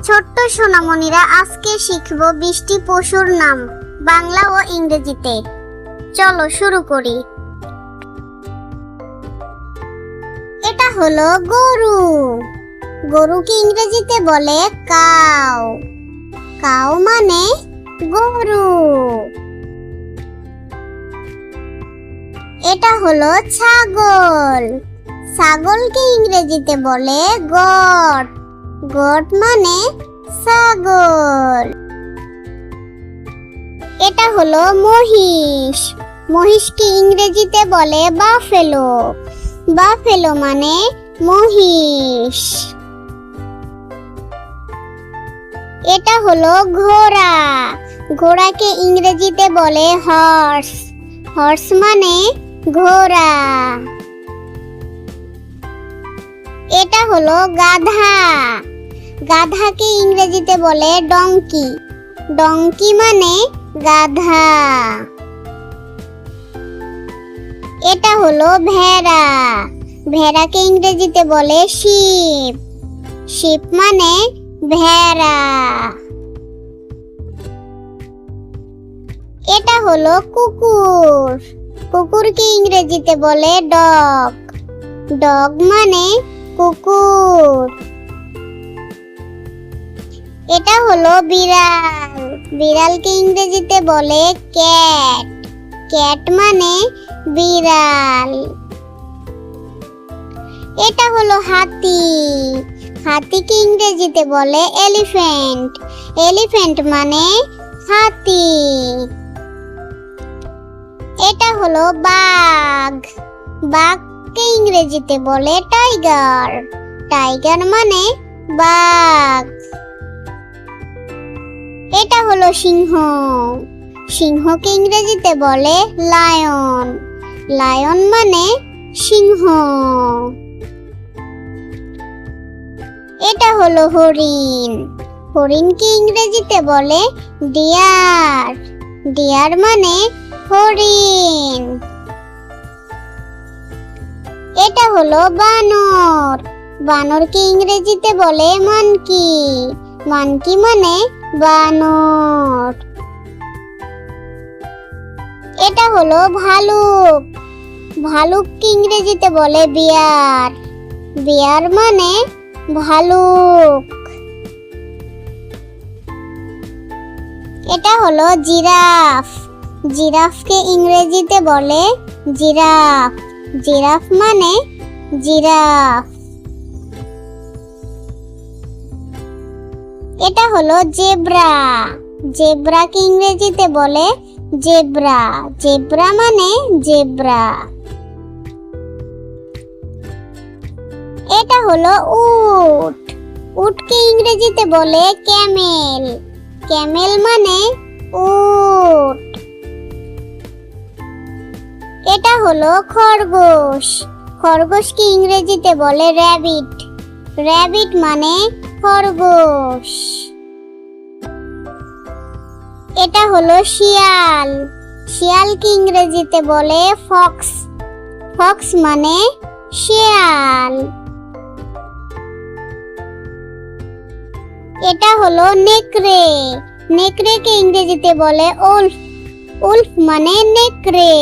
ছোট্ট সোনামণিরা, আজকে শিখব 20টি পশুর নাম বাংলা ও ইংরেজিতে। চলো শুরু করি। এটা হলো গরু। গরুকে ইংরেজিতে বলে কাউ। কাউ মানে গরু। এটা হলো ছাগল। ছাগলকে ইংরেজিতে বলে গট। গট মানে ছাগল। এটা হলো মহিষ। মহিষকে ইংরেজিতে বলে বাফেলো। বাফেলো মানে মহিষ। এটা হলো ঘোড়া। ঘোড়াকে ইংরেজিতে বলে হর্স। হর্স মানে ঘোড়া। এটা হলো গাধা। গাধাকে ইংরেজিতে বলে ডঙ্কি। ডঙ্কি মানে গাধা। এটা হলো ভেড়া। ভেড়াকে ইংরেজিতে বলে শিপ। শিপ মানে ভেড়া। এটা হলো কুকুর। কুকুরকে ইংরেজিতে বলে ডগ। ডগ মানে কুকুর। এটা হলো বিড়াল। বিড়ালকে ইংরেজিতে বলে ক্যাট। ক্যাট মানে বিড়াল। এটা হলো হাতি। হাতিকে ইংরেজিতে বলে এলিফ্যান্ট। এলিফ্যান্ট মানে হাতি। এটা হলো বাঘ। বাঘকে ইংরেজিতে বলে টাইগার। টাইগার মানে বাঘ। এটা হলো সিংহ। সিংহকে ইংরেজিতে বলে লায়ন। লায়ন মানে সিংহ। এটা হলো হরিণ। হরিণকে ইংরেজিতে বলে ডিয়ার। ডিয়ার মানে হরিণ। এটা হলো বানর। বানরকে ইংরেজিতে বলে মানকি। মানকি মানে বানর। এটা হলো ভালুক। ভালুককে ইংরেজিতে বলে বিয়ার। বিয়ার মানে ভালুক। এটা হলো জিরাফ। জিরাফকে ইংরেজিতে বলে জিরাফ। জিরাফ মানে জিরাফ। এটা হলো জেব্রা। জেব্রাকে ইংরেজিতে বলে জেব্রা। জেব্রা মানে জেব্রা। এটা হলো উট। উটকে ইংরেজিতে বলে ক্যামেল। ক্যামেল মানে উট। এটা হলো খরগোশ। খরগোশকে ইংরেজিতে বলে র‍্যাবিট। র‍্যাবিট মানে খরগোশ। এটা হলো শিয়াল। শিয়ালকে ইংরেজিতে বলে ফক্স। ফক্স মানে শিয়াল। এটা হলো নেকড়ে। নেকড়েকে ইংরেজিতে বলে উলফ। উলফ মানে নেকড়ে।